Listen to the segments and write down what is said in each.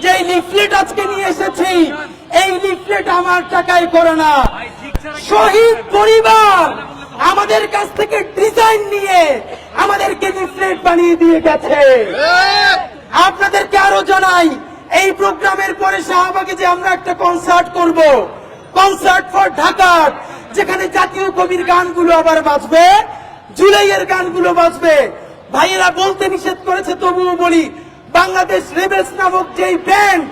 যে লিফলেট আজকে নিয়ে এসেছি, এই লিফলেট আমার টাকায় করে না, শহীদ পরিবার আমাদের কাছ থেকে ডিজাইন নিয়ে আমাদেরকে লিফলেট বানিয়ে দিয়ে গেছে। আপনাদেরকে আরো জানাই, এই প্রোগ্রামের পরে শাহবাগে যে আমরা একটা কনসার্ট করব, কনসার্ট ফর ঢাকা, যেখানে জাতীয় কবির গানগুলো আবার বাজবে, জুলাইয়ের গানগুলো বাজবে। ভাইয়েরা বলতে নিষেধ করেছে, তবুও বলি, বাংলাদেশ রেবেলস নামক যেই ব্যান্ড,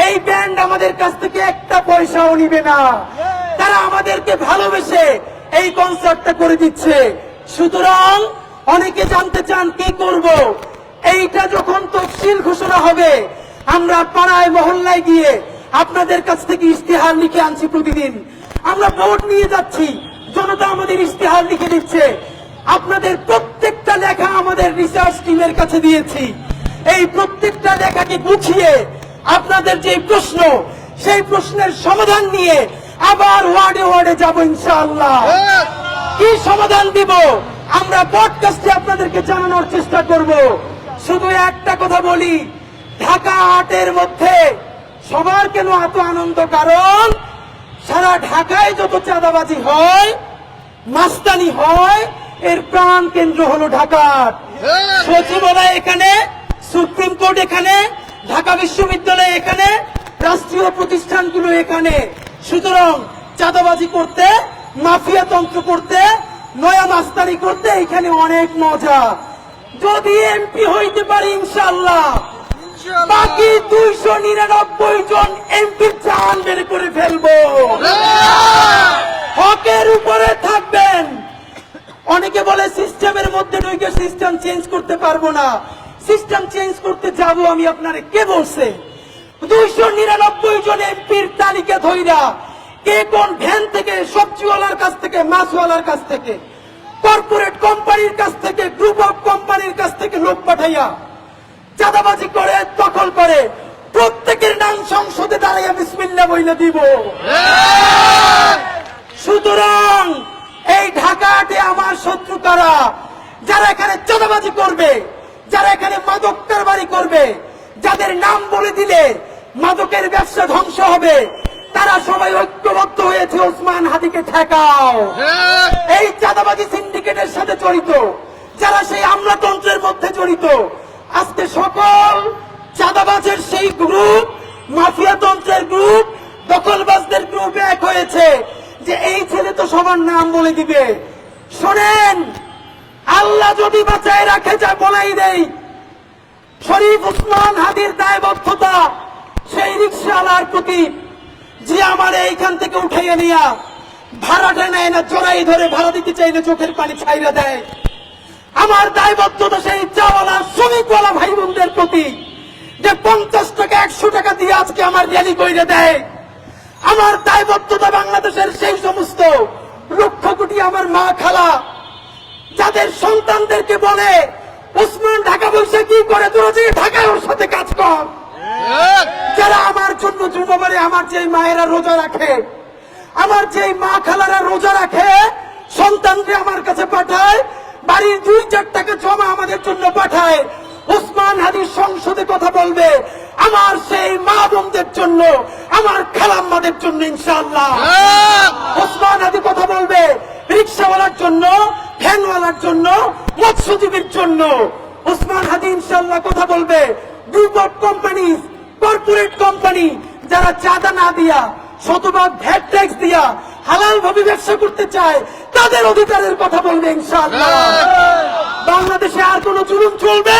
এই ব্যান্ড আমাদের কাছ থেকে একটা পয়সাও নিবে না। তারা আমাদেরকে ভালোবেসে এই কনসার্টটা করে দিচ্ছে। সুতরাং অনেকে জানতে চান কি করব, এইটা যখন তফসিল ঘোষণা হবে, আমরা পাড়ায় মহল্লায় গিয়ে আপনাদের কাছ থেকে ইশতেহার লিখে আনছি। প্রতিদিন আমরা ভোট নিয়ে যাচ্ছি, জনতা আমাদের ইশতেহার লিখে দিচ্ছে। আপনাদের প্রত্যেকটা লেখা আমাদের রিসার্চ টিমের কাছে দিয়েছি। এই প্রত্যেকটা লেখাকে গুছিয়ে আপনাদের যে প্রশ্ন, সেই প্রশ্নের সমাধান নিয়ে আবার ওয়ার্ডে ওয়ার্ডে যাব ইনশাআল্লাহ। কি সমাধান দিব আমরা পডকাস্টে আপনাদেরকে জানানোর চেষ্টা করব। শুধু একটা কথা বলি, ঢাকা ৮-এর মধ্যে সবার কেন এত আনন্দ? কারণ সারা ঢাকায় যত চাঁদাবাজি হয়, মাস্তানি হয়, এর প্রাণ কেন্দ্র হলো ঢাকা। সচিবালয় এখানে, সুপ্রিম কোর্ট এখানে, ঢাকা বিশ্ববিদ্যালয় এখানে, রাষ্ট্রীয় প্রতিষ্ঠানগুলো এখানে। সুতরাং চাঁদাবাজি করতে, মাফিয়া তন্ত্র করতে, নয়া মাস্তানি করতে এখানে অনেক মজা। যদি এমপি হইতে পারি ইনশাআল্লাহ, বাকি 299 জন এমপির জান বের করে ফেলবো। হকের উপরে থাকবেন। অনেকে বলে সিস্টেমের মধ্যে ঢুকে সিস্টেম চেঞ্জ করতে পারবো না। সিস্টেম চেঞ্জ করতে যাব আমি, আপনারে কে বলছে? 299 জন এমপির তালিকা ধইরা কে কোন ভ্যান থেকে, সবজিওয়ালার কাছ থেকে, মাছওয়ালার কাছ থেকে, কর্পোরেট কোম্পানির কাছ থেকে, গ্রুপ অফ কোম্পানির কাছ থেকে লোক পাঠাইয়া চাঁদাবাজি করে, দখল করে, প্রত্যেকের নাম সংসদে দাঁড়াইয়া বিসমিল্লাহ বইলে দিব। সুতরাং এই ঢাকাতে আমার শত্রু কারা? যারা এখানে চাঁদাবাজি করবে, যারা এখানে মাদক কারবারি করবে, যাদের নাম বলে দিলে মাদকের ব্যবসা ধ্বংস হবে, তারা সবাই ঐক্যবদ্ধ হয়েছে ওসমান হাদিকে ঠেকাও। এই চাঁদাবাজি সিন্ডিকেটের সাথে জড়িত, যারা সেই আমলাতন্ত্রের মধ্যে জড়িত, আজকে সকল চাঁদাবাজের সেই গ্রুপ, মাফিয়াতন্ত্রের গ্রুপ, দখলবাজদের গ্রুপ এক হয়েছে যে এই ছেলে তো সবার নাম বলে দিবে। শোনেন, আল্লাহ যদি বাঁচায় রাখে, যা বলাই দেই, শরীফ ওসমান হাদির দায়বদ্ধতা সেই রিকশাওয়ালার প্রতি, যে আমার এইখান থেকে উঠাইয়া নিয়া ভাড়াটা নেয় না, জড়াই ধরে ভাড়া দিতে চাইলে চোখের পানি ছাইরা দেয়। আমার দায়বদ্ধতা সেই চাওয়ালা, শ্রমিকওয়ালা ভাই বোনদের প্রতি, যে 50 টাকা 100 টাকা দিয়ে আজকে আমার র্যালি কইরে দেয়। আমার দায়বদ্ধতা বাংলাদেশের সেই সমস্ত লক্ষ কোটি আমার মা খালা, যাদের সন্তানদেরকে বলে ওসমান ঢাকা বসে কি করে, তোরা যে ঢাকায় ওর সাথে কাজ কর। যারা আমার জন্য জুমাবারে আমার যে মায়েরা রোজা রাখে, আমার যে মা খালারা রোজা রাখে, সন্তানকে আমার কাছে পাঠায়, বাড়ির 2-4 টাকা জমা আমাদের জন্য পাঠায়। ওসমান হাদির সংসদে কথা বলবে আমার সেই মা বোনদের জন্য, আমার খালাম্মাদের জন্য ইনশাআল্লাহ। ওসমান হাদি কথা বলবে রিক্সাওয়ালার জন্য, ভ্যানওয়ালার জন্য, মৎস্যজীবীর জন্য। ওসমান হাদি ইনশাআল্লাহ কথা বলবে group of company, corporate company, যারা চাঁদা না দিয়া, শতভাগ ভ্যাট ট্যাক্স দিয়া হালাল ভাবে ব্যবসা করতে চায়, তাদের অধিকারের কথা বলবে ইনশাআল্লাহ। বাংলাদেশে আর কোন জুলুম চলবে?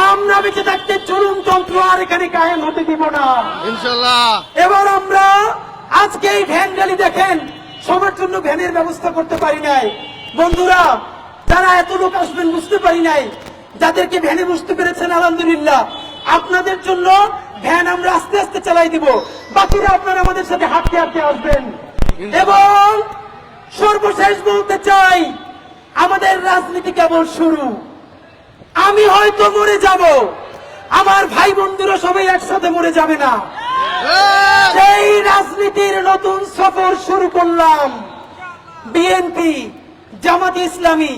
আমরা বেঁচে থাকতে জুলুম তন্ত্র আর এখানে কায়েম হতে দিব না ইনশাআল্লাহ। এবার আমরা আজকে এই ভ্যান র্যালি দেখেন, সবার জন্য ভ্যানের ব্যবস্থা করতে পারি নাই। বন্ধুরা, যারা এত লোক আসবেন বুঝতে পারি নাই, যাদেরকে ভ্যানে বুঝতে পেরেছেন আলহামদুলিল্লাহ। আপনাদের জন্য ভ্যান আমরা আস্তে আস্তে চালাই দিব, বাকিরা আপনারা আমাদের সাথে হাঁটতে হাঁটতে আসবেন। এবং সর্বশেষ বলতে চাই, আমাদের রাজনীতি কেবল শুরু। আমি হয়তো মরে যাব, আমার ভাই বন্ধুরা সবাই একসাথে মরে যাবে না। সেই রাজনীতির নতুন সফর শুরু করলাম। বিএনপি, জামাত ইসলামী,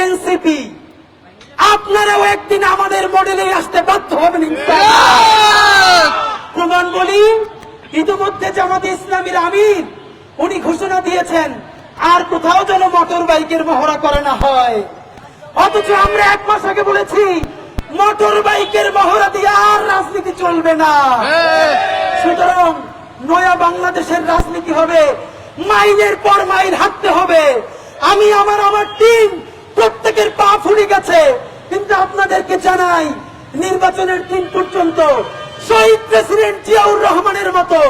এনসিপি, আপনারাও একদিন আমাদের মডেলে আসতে বাধ্য হবেন ইনশাআল্লাহ। বিজিবির আমির উনি ঘোষণা দিয়েছেন আর কোথাও যেন মোটর বাইকের মহড়া করে না হয়। অথচ আমরা 1 মাস আগে বলেছি মোটর বাইকের মহড়া দিয়ে আর রাজনীতি চলবে না। সুতরাং নয়া বাংলাদেশের রাজনীতি হবে, মাইলের পর মাইল হাঁটতে হবে। আমি আমার টিম প্রত্যেকের পা ফুলে গেছে, কিন্তু আপনাদেরকে জানাই নির্বাচনের দিন পর্যন্ত শহীদ প্রেসিডেন্ট জিয়াউর রহমানের মতো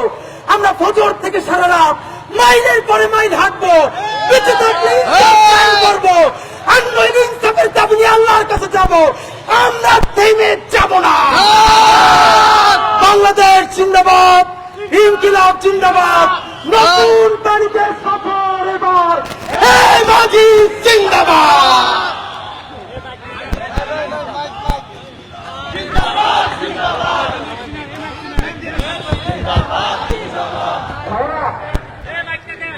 আমরা ফজর থেকে সারা রাত মাইলের পরে মাইল হাঁটবো, বেঁচে থাকলে ইনসাফ করবো, আর নইলে ইনসাফের দাবি নিয়ে আল্লাহর কাছে যাব। আমরা থেমে যাব না। বাংলাদেশ জিন্দাবাদ, ইনকিলাব জিন্দাবাদ, নতুন বাড়িতে সফর এবার হে মাঝি জিন্দাবাদ।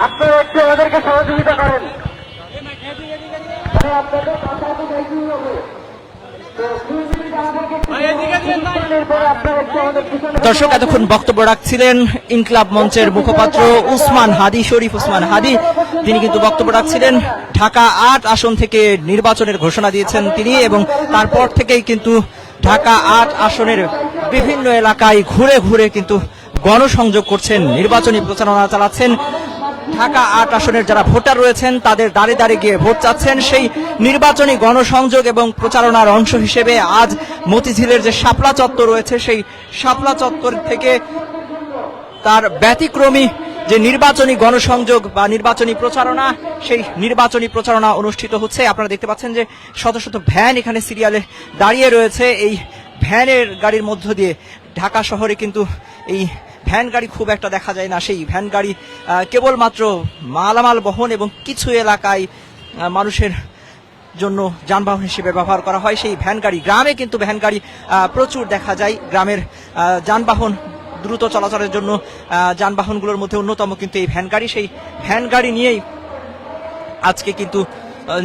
আপনারা একটু আমাদেরকে সহযোগিতা করেন। আপনাদের কথা তো দেখতেই হবে। দর্শক, এতক্ষণ বক্তব্য রাখছিলেন ইনকিলাব মঞ্চের মুখপাত্র উসমান হাদি, শরীফ উসমান হাদি। তিনি কিন্তু বক্তব্য রাখছিলেন। ঢাকা 8 আসন থেকে নির্বাচনের ঘোষণা দিয়েছেন তিনি, এবং তারপর থেকেই কিন্তু ঢাকা 8 আসনের বিভিন্ন এলাকায় ঘুরে ঘুরে কিন্তু গণসংযোগ করছেন, নির্বাচনী প্রচারণা চালাচ্ছেন। ঢাকা 8 আসনের যারা ভোটার রয়েছেন তাদের দাঁড়িয়ে দাঁড়িয়ে গিয়ে ভোট চাচ্ছেন। সেই নির্বাচনী গণসংযোগ এবং প্রচারণার অংশ হিসেবে আজ মতিঝিলের যে শাপলা চত্বর রয়েছে, সেই শাপলা চত্বর থেকে তার ব্যতিক্রমী যে নির্বাচনী গণসংযোগ বা নির্বাচনী প্রচারণা, সেই নির্বাচনী প্রচারণা অনুষ্ঠিত হচ্ছে। আপনারা দেখতে পাচ্ছেন যে শত শত ভ্যান এখানে সিরিয়ালে দাঁড়িয়ে রয়েছে। এই ভ্যানের গাড়ির মধ্য দিয়ে ঢাকা শহরে কিন্তু এই ভ্যান গাড়ি খুব একটা দেখা যায় না। সেই ভ্যান গাড়ি কেবলমাত্র মালামাল বহন এবং কিছু এলাকায় মানুষের জন্য যানবাহন হিসেবে ব্যবহার করা হয়। সেই ভ্যান গাড়ি, গ্রামে কিন্তু ভ্যান গাড়ি প্রচুর দেখা যায়। গ্রামের যানবাহন দ্রুত চলাচলের জন্য যানবাহনগুলোর মধ্যে অন্যতম কিন্তু এই ভ্যান গাড়ি। সেই ভ্যান গাড়ি নিয়েই আজকে কিন্তু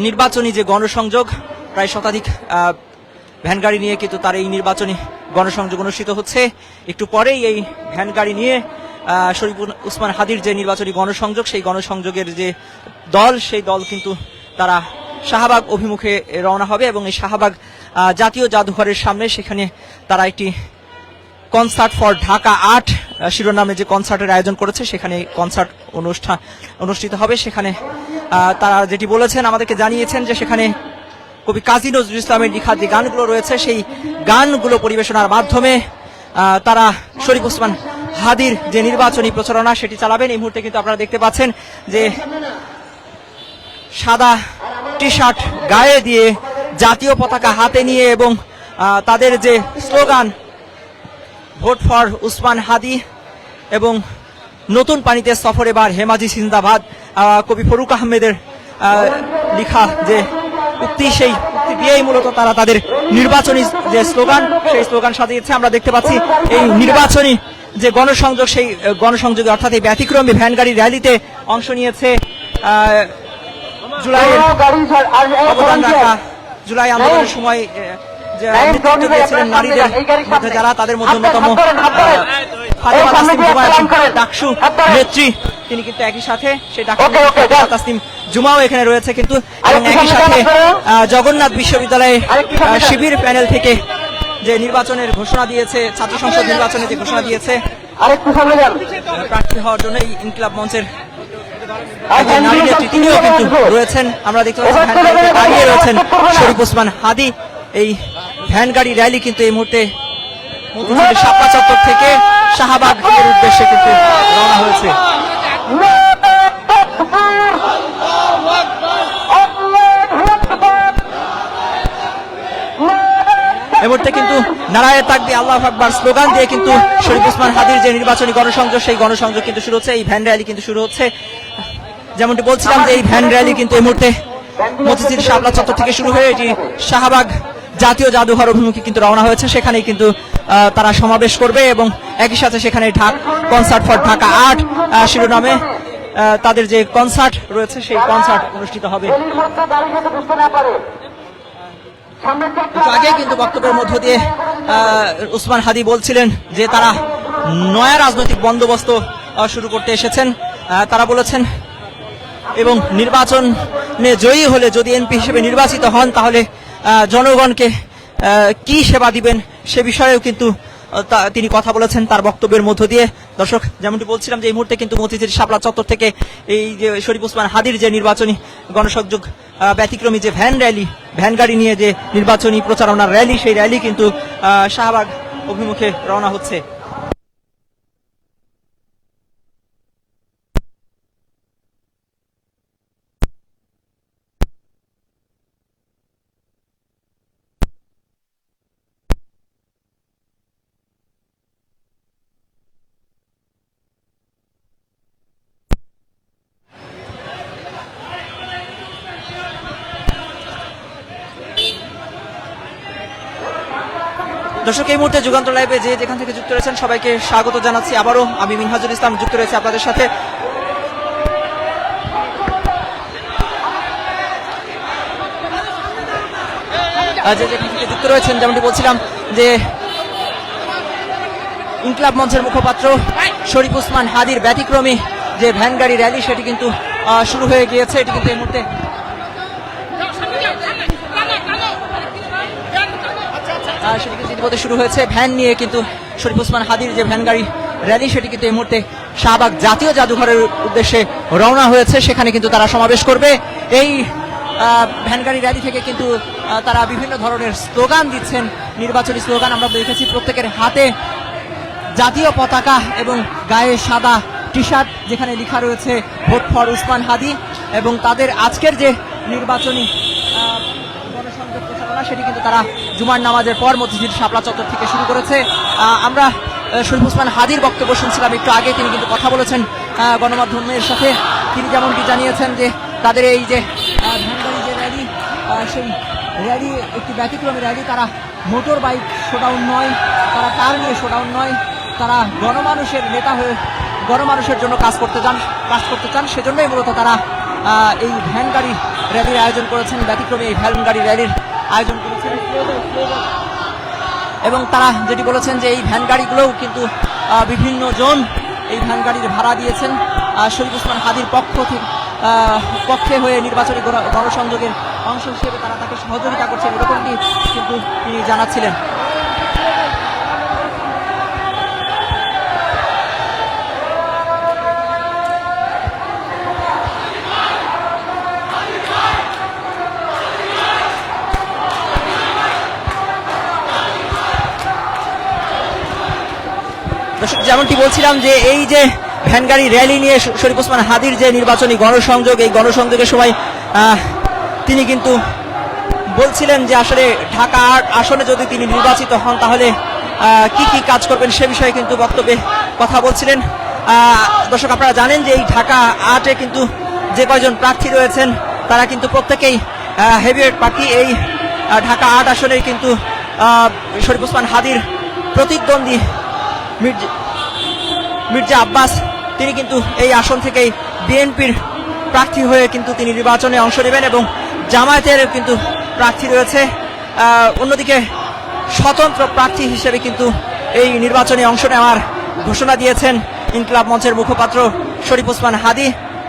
নির্বাচনী যে গণসংযোগ, প্রায় শতাধিক ভ্যান গাড়ি নিয়ে কিন্তু তার এই নির্বাচনী গণসংযোগ অনুষ্ঠিত হচ্ছে। একটু পরেই এই ভ্যান গাড়ি নিয়ে শরীফ উসমান হাদির যে নির্বাচনী গণসংযোগ, সেই গণসংযোগের যে দল, সেই দল কিন্তু তারা শাহবাগ অভিমুখে রওনা হবে, এবং এই শাহবাগ জাতীয় জাদুঘরের সামনে সেখানে তারা একটি কনসার্ট ফর ঢাকা 8 শিরোনামে যে কনসার্টের আয়োজন করেছে, সেখানে কনসার্ট অনুষ্ঠিত হবে। সেখানে তারা যেটি বলেছেন, আমাদেরকে জানিয়েছেন যে সেখানে কবি কাজী নজরুল ইসলামের লিখা যে গানগুলো রয়েছে, সেই গানগুলো পরিবেশনার মাধ্যমে তারা শরীফ উসমান হাদির যে নির্বাচনী প্রচারণা সেটি চালাবেন। এই মুহূর্তে কিন্তু আপনারা দেখতে পাচ্ছেন যে সাদা টি শার্ট গায়ে দিয়ে, জাতীয় পতাকা হাতে নিয়ে, এবং তাদের যে স্লোগান ভোট ফর উসমান হাদি এবং নতুন পানিতে সফর এবার হেমাজি জিন্দাবাদ, কবি ফরুক আহমেদের লিখা যে উক্তি, সেই উক্তি দিয়েই মূলত তারা তাদের নির্বাচনী যে স্লোগান, সেই স্লোগান সাজিয়েছে। আমরা দেখতে পাচ্ছি এই নির্বাচনী যে গণসংযোগ, সেই গণসংযোগে অর্থাৎ এই ব্যতিক্রমী ভ্যান গাড়ি র্যালিতে অংশ নিয়েছে জুলাই আন্দোলনের সময় যে নেতৃত্ব দিয়েছিলেন নারীদের মধ্যে যারা, তাদের মধ্যে অন্যতম ফাতেমা তাসনিম জুমা এবং ডাকসু নেত্রী, তিনি কিন্তু একই সাথে সেই ডাকসু ফাতেমা তাসনিম জুমাও এখানে রয়েছে কিন্তু, এবং একই সাথে জগন্নাথ বিশ্ববিদ্যালয়ে শিবির প্যানেল থেকে যে নির্বাচনের ঘোষণা দিয়েছে, ছাত্র সংসদ নির্বাচনে যে ঘোষণা দিয়েছে প্রার্থী হওয়ার জন্য, এই ইনকিলাব মঞ্চের নারী নেত্রী তিনিও কিন্তু রয়েছেন। আমরা দেখতে পাচ্ছি ভ্যান গাড়িতে দাঁড়িয়ে রয়েছেন শরীফ উসমান হাদি। এই ভ্যান গাড়ি র্যালি কিন্তু এই মুহূর্তে মতিঝিলের শাপলা চত্বর থেকে শাহবাগের উদ্দেশ্যে কিন্তু রওনা হয়েছে। এই মুহূর্তে কিন্তু নারায়ে তাকবীর আল্লাহু আকবার স্লোগান দিয়ে কিন্তু শরীফ উসমান হাদির যে নির্বাচনী গণসংযোগ, সেই গণসংযোগ কিন্তু শুরু হচ্ছে। এই ভ্যান র্যালি কিন্তু শুরু হচ্ছে, যেমনটি বলছিলাম যে এই ভ্যান র্যালি কিন্তু এই মুহূর্তে মতিঝিল শাপলা চত্বর থেকে শুরু হয়ে এটি শাহবাগ জাতীয় জাদুঘর অভিমুখে কিন্তু রওনা হয়েছে। সেখানেই কিন্তু তারা সমাবেশ করবে, এবং একই সাথে সেখানে কনসার্ট ফর ঢাকা 8 শিরোনামে তাদের যে কনসার্ট রয়েছে, সেই কনসার্ট অনুষ্ঠিত হবে। আগে কিন্তু বক্তব্যের মধ্য দিয়ে উসমান হাদি বলছিলেন যে তারা নয়া রাজনৈতিক বন্দোবস্ত শুরু করতে এসেছেন। তারা বলেছেন এবং নির্বাচনে জয়ী হলে যদি এমপি হিসেবে নির্বাচিত হন তাহলে জনগণকে কি সেবা দিবেন সে বিষয়েও কিন্তু তিনি কথা বলেছেন তার বক্তব্যের মধ্য দিয়ে। দর্শক, যেমনটি বলছিলাম যে এই মুহূর্তে কিন্তু মতিঝিল শাপলা চত্বর থেকে এই যে শরীফ ওসমান হাদির যে নির্বাচনী গণসংযোগ ব্যতিক্রমী যে ভ্যান গাড়ি নিয়ে যে নির্বাচনী প্রচারণার র্যালি, সেই র্যালি কিন্তু শাহবাগ অভিমুখে রওনা হচ্ছে। দর্শক, এই মুহূর্তে যুগান্তর লাইভে যে যেখান থেকে যুক্ত রয়েছেন সবাইকে স্বাগত জানাচ্ছি। আবারও আমি মিনহাজুল ইসলাম যুক্ত রয়েছে আপনাদের সাথে। যে যেখান থেকে যুক্ত রয়েছেন, যেমনটি বলছিলাম যে ইনকিলাব মঞ্চের মুখপাত্র শরীফ ওসমান হাদির ব্যতিক্রমী যে ভ্যান গাড়ি র্যালি সেটি কিন্তু শুরু হয়ে গিয়েছে। এটি কিন্তু এই মুহূর্তে সেটি কিন্তু ইতিমধ্যে শুরু হয়েছে। ভ্যান নিয়ে কিন্তু শরীফ ওসমান হাদির যে ভ্যান গাড়ি র্যালি সেটি কিন্তু এই মুহূর্তে শাহবাগ জাতীয় জাদুঘরের উদ্দেশ্যে রওনা হয়েছে। সেখানে কিন্তু তারা সমাবেশ করবে। এই ভ্যান গাড়ি র্যালি থেকে কিন্তু তারা বিভিন্ন ধরনের স্লোগান দিচ্ছেন, নির্বাচনী স্লোগান আমরা দেখেছি। প্রত্যেকের হাতে জাতীয় পতাকা এবং গায়ে সাদা টি শার্ট যেখানে লেখা রয়েছে ভোট ফর ওসমান হাদি, এবং তাদের আজকের যে নির্বাচনী গণসংযোগ প্রচারণা সেটি কিন্তু তারা জুমার নামাজের পর মতিঝিল শাপলা চত্বর থেকে শুরু করেছে। আমরা শরীফ ওসমান হাদির বক্তব্য শুনছিলাম একটু আগে। তিনি কিন্তু কথা বলেছেন গণমাধ্যমের সাথে। তিনি যেমনটি জানিয়েছেন যে তাদের এই যে ভ্যানগাড়ি যে র্যালি, সেই র্যালি একটি ব্যতিক্রমী র্যালি। তারা মোটর বাইক শোডাউন নয়, তারা কার নিয়ে শোডাউন নয়, তারা গণমানুষের নেতা হয়ে গণমানুষের জন্য কাজ করতে চান। সেজন্যই মূলত তারা এই ভ্যান গাড়ি র্যালির আয়োজন করেছেন, ব্যতিক্রমী এই ভ্যান গাড়ি র্যালির আয়োজন করেছেন। এবং তারা যেটি বলেছেন যে এই ভ্যান গাড়িগুলোও কিন্তু বিভিন্ন জন এই ভ্যান গাড়ির ভাড়া দিয়েছেন শরীফ ওসমান হাদির পক্ষে হয়ে নির্বাচনী গণসংযোগের অংশ হিসেবে তারা তাকে সহযোগিতা করছেন, এরকমটি কিন্তু তিনি জানাচ্ছিলেন। যেমনটি বলছিলাম যে এই যে ভ্যান গাড়ি র্যালি নিয়ে শরীফ ওসমান হাদির যে নির্বাচনী গণসংযোগ, এই গণসংযোগের সময় তিনি কিন্তু বলছিলেন যে আসলে ঢাকা ৮ আসনে যদি তিনি নির্বাচিত হন তাহলে কি কি কাজ করবেন সে বিষয়ে কিন্তু বক্তব্যে কথা বলছিলেন। দর্শক, আপনারা জানেন যে এই ঢাকা ৮-এ কিন্তু যে কয়জন প্রার্থী রয়েছেন তারা কিন্তু প্রত্যেকেই হেভিওয়েট প্রার্থী। এই ঢাকা ৮ আসনে কিন্তু শরীফ ওসমান হাদির প্রতিদ্বন্দ্বী মির্জা আব্বাস, তিনি কিন্তু এই আসন থেকেই বিএনপির প্রার্থী হয়ে কিন্তু তিনি নির্বাচনে অংশ নেবেন, এবং জামায়াতের কিন্তু প্রার্থী রয়েছে। অন্যদিকে স্বতন্ত্র প্রার্থী হিসেবে কিন্তু এই নির্বাচনে অংশ নেওয়ার ঘোষণা দিয়েছেন ইনকিলাব মঞ্চের মুখপাত্র শরীফ ওসমান হাদি।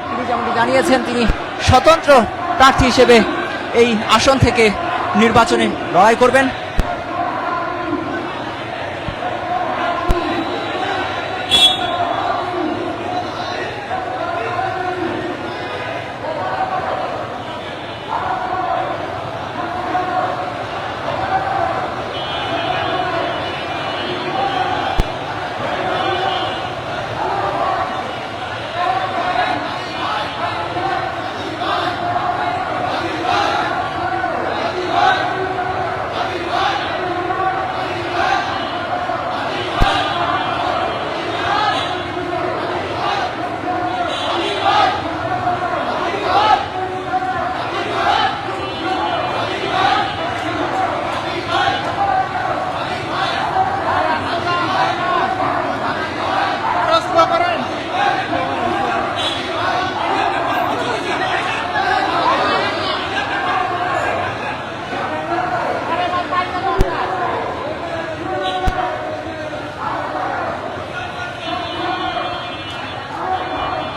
তিনি যেমনটি জানিয়েছেন তিনি স্বতন্ত্র প্রার্থী হিসেবে এই আসন থেকে নির্বাচনে লড়াই করবেন।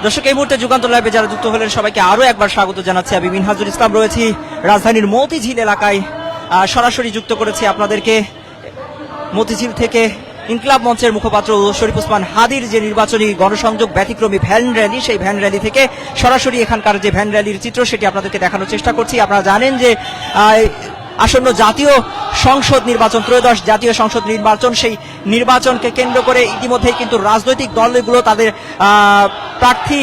দর্শক, এই মুহূর্তে যুগান্তর লাইভে যারা যুক্ত হলেন সবাইকে আরো একবার স্বাগত জানাচ্ছি। আমি মিনহাজুল ইসলাম রয়েছি রাজধানীর মতিঝিল এলাকায়। সরাসরি যুক্ত করেছি আপনাদেরকে মতিঝিল থেকে ইনকিলাব মঞ্চের মুখপাত্র শরীফ ওসমান হাদির যে নির্বাচনী গণসংযোগ ব্যতিক্রমী ভ্যান র্যালি, সেই ভ্যান র্যালি থেকে সরাসরি এখানকার যে ভ্যান র্যালির চিত্র সেটি আপনাদেরকে দেখানোর চেষ্টা করছি। আপনারা জানেন যে আসন্ন জাতীয় সংসদ নির্বাচন, ত্রয়োদশ জাতীয় সংসদ নির্বাচন, সেই নির্বাচনকে কেন্দ্র করে ইতিমধ্যেই কিন্তু রাজনৈতিক দলগুলো তাদের প্রার্থী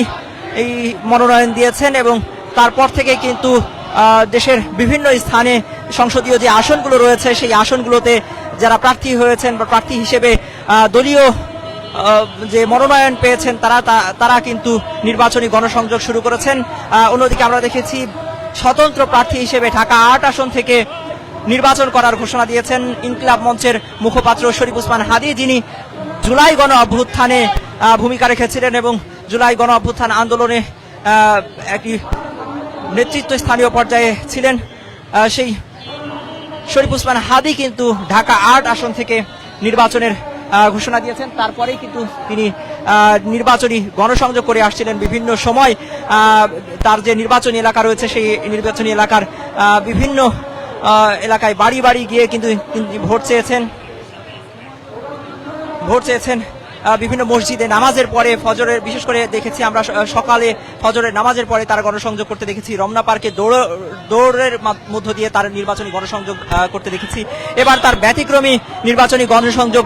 এই মনোনয়ন দিয়েছেন এবং তারপর থেকে কিন্তু দেশের বিভিন্ন স্থানে সংসদীয় যে আসনগুলো রয়েছে সেই আসনগুলোতে যারা প্রার্থী হয়েছেন বা প্রার্থী হিসেবে দলীয় যে মনোনয়ন পেয়েছেন তারা কিন্তু নির্বাচনী গণসংযোগ শুরু করেছেন। অন্যদিকে আমরা দেখেছি স্বতন্ত্র প্রার্থী হিসেবে ঢাকা ৮ আসন থেকে নির্বাচন করার ঘোষণা দিয়েছেন ইনকিলাব মঞ্চের মুখপাত্র শরীফ ওসমান হাদি, যিনি জুলাই গণ অভ্যুত্থানে ভূমিকা রেখেছিলেন এবং জুলাই গণ অভ্যুত্থান আন্দোলনে একটি নেতৃত্ব স্থানীয় পর্যায়ে ছিলেন। সেই শরীফ ওসমান হাদি কিন্তু ঢাকা ৮ আসন থেকে নির্বাচনের ঘোষণা দিয়েছেন। তারপরেই কিন্তু তিনি নির্বাচনী গণসংযোগ করে আসছিলেন বিভিন্ন সময়। তার যে নির্বাচনী এলাকা রয়েছে সেই নির্বাচনী এলাকার বিভিন্ন এলাকায় বাড়ি বাড়ি গিয়ে কিন্তু ভোট চেয়েছেন। বিভিন্ন মসজিদে নামাজের পরে ফজরের, বিশেষ করে দেখেছি আমরা সকালে ফজরের নামাজের পরে তারা গণসংযোগ করতে দেখেছি। রমনা পার্কে দৌড়ের মধ্য দিয়ে তার নির্বাচনী গণসংযোগ করতে দেখেছি। এবার তার ব্যতিক্রমী নির্বাচনী গণসংযোগ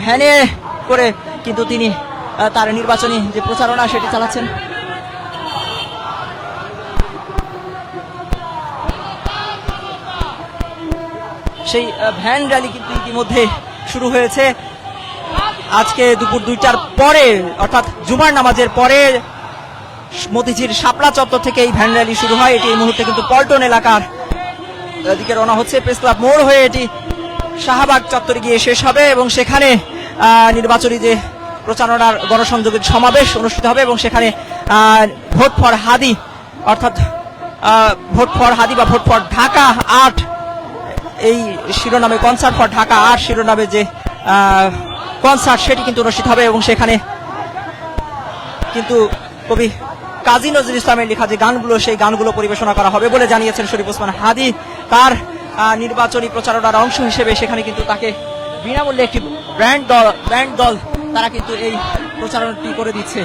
ভ্যানে করে কিন্তু তিনি তার নির্বাচনী যে প্রচারণা সেটি চালাচ্ছেন। সেই ভ্যান র্যালি কিন্তু ইতিমধ্যে শুরু হয়েছে। আজকে দুপুর 2টার পরে, অর্থাৎ জুমার নামাজের পরে মতিঝিল শাপলা চত্বর থেকে এই ভ্যান র্যালি শুরু হয়। এটি এই মুহূর্তে কিন্তু পল্টন এলাকার দিকে রওনা হচ্ছে। প্রেস ক্লাব মোড় হয়ে এটি শাহবাগ চত্বরে গিয়ে শেষ হবে এবং সেখানে নির্বাচনী যে প্রচারণার গণসংযোগের সমাবেশ অনুষ্ঠিত হবে এবং সেখানে ভোট ফর হাদি, অর্থাৎ ভোট ফর হাদি বা ভোট ফর ঢাকা ৮ এই শিরোনামে, কনসার্ট ফর ঢাকা ৮ শিরোনামে যে কনসার্ট সেটি কিন্তু অনুষ্ঠিত হবে এবং সেখানে কিন্তু কবি কাজী নজরুল ইসলামের লেখা যে গানগুলো, সেই গানগুলো পরিবেশনা করা হবে বলে জানিয়েছেন শরীফ ওসমান হাদি। তার নির্বাচনী প্রচারণার অংশ হিসেবে সেখানে কিন্তু তাকে বিনামূল্যে একটি ব্যান্ড দল তারা কিন্তু এই প্রচারণাটি করে দিচ্ছে।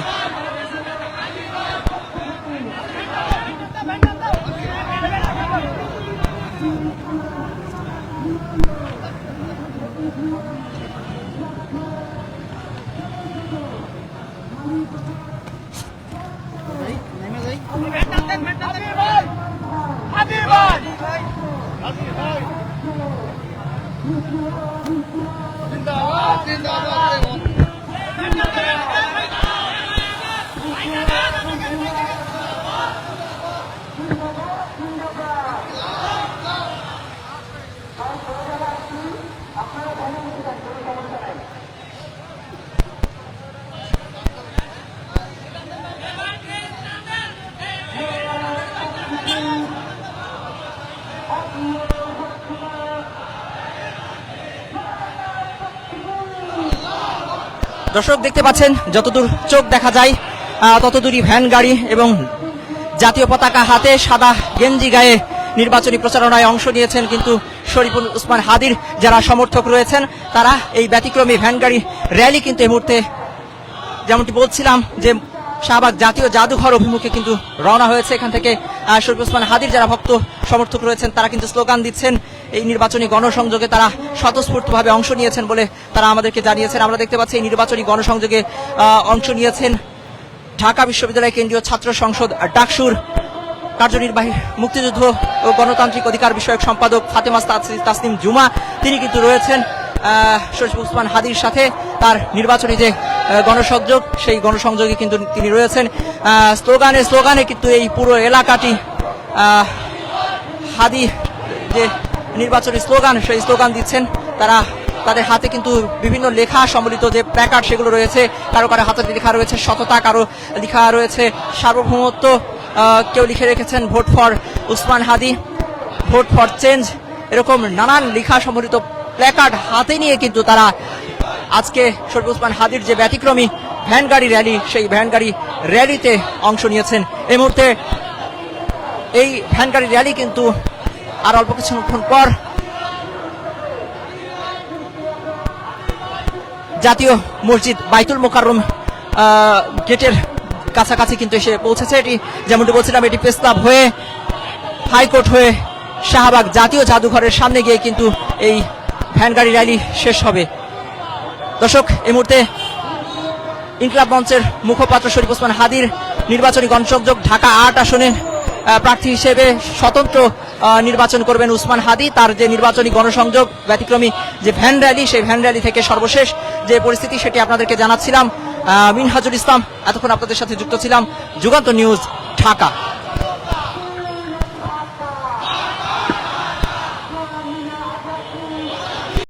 দর্শক দেখতে পাচ্ছেন, যতদূর চোখ দেখা যায় ততদূরই ভ্যান গাড়ি এবং জাতীয় পতাকা হাতে, সাদা গেঞ্জি গায়ে নির্বাচনী প্রচারণায় অংশ নিয়েছেন কিন্তু শরীফ ওসমান হাদির যারা সমর্থক রয়েছেন তারা। এই ব্যতিক্রমী ভ্যান গাড়ি র্যালি কিন্তু এই মুহূর্তে, যেমনটি বলছিলাম, যে শাহবাগ জাতীয় জাদুঘর অভিমুখে কিন্তু রওনা হয়েছে। এখান থেকে শরীফ ওসমান হাদির যারা ভক্ত সমর্থক রয়েছেন তারা কিন্তু স্লোগান দিচ্ছেন। এই নির্বাচনী গণসংযোগে তারা স্বতঃস্ফূর্তভাবে অংশ নিয়েছেন বলে তারা আমাদেরকে জানিয়েছেন। আমরা দেখতে পাচ্ছি এই নির্বাচনী গণসংযোগে অংশ নিয়েছেন ঢাকা বিশ্ববিদ্যালয় কেন্দ্রীয় ছাত্র সংসদ ডাকসুর কার্যনির্বাহী মুক্তিযুদ্ধ ও গণতান্ত্রিক অধিকার বিষয়ক সম্পাদক ফাতেমা তাসনিম জুমা, তিনি কিন্তু রয়েছেন শরীফ ওসমান হাদির সাথে। তার নির্বাচনী যে গণসংযোগ, সেই গণসংযোগে কিন্তু তিনি রয়েছেন। স্লোগানে কিন্তু এই পুরো এলাকাটি হাদি যে নির্বাচনী স্লোগান, সেই স্লোগান দিচ্ছেন তারা। তাদের হাতে কিন্তু বিভিন্ন লেখা সম্বলিত যে প্ল্যাকার্ড সেগুলো রয়েছে। কারো কারো হাতে লেখা রয়েছে সততা, কারো লেখা রয়েছে সার্বভৌমত্ব, কেউ লিখে রেখেছেন vote for Osman Hadi, vote for change, এরকম নানান লেখা সম্বলিত প্ল্যাকার্ড হাতে নিয়ে কিন্তু তারা আজকে শরীফ ওসমান হাদির যে ব্যতিক্রমী ভ্যান গাড়ি র্যালি, সেই ভ্যান গাড়ি র্যালিতে অংশ নিয়েছেন। এই মুহূর্তে এই ভ্যান গাড়ি র্যালি কিন্তু আর অল্প কিছুক্ষণ পর জাতীয় মসজিদ বাইতুল মোকাররম গেটের কাছাকাছি কিন্তু এসে পৌঁছেছে। এটি যেমনটি বলছিলাম, এটি প্রেস ক্লাব হয়ে হাইকোর্ট হয়ে শাহবাগ জাতীয় জাদুঘরের সামনে গিয়ে কিন্তু এই ভ্যান গাড়ি র্যালি শেষ হবে। দর্শক, এই মুহূর্তে ইনকিলাব মঞ্চের মুখপাত্র শরীফ ওসমান হাদির নির্বাচনী গণসংযোগ ঢাকা ৮ আসনে প্রার্থী হিসেবে স্বতন্ত্র নির্বাচন করবেন উসমান হাদি। তার যে নির্বাচনী গণসংযোগ ব্যতিক্রমী যে ভ্যান র্যালি, সেই ভ্যান র্যালি থেকে সর্বশেষ যে পরিস্থিতি সেটি আপনাদেরকে জানাচ্ছিলাম। মিনহাজুল ইসলাম এতক্ষণ আপনাদের সাথে যুক্ত ছিলাম। যুগান্তর নিউজ, ঢাকা।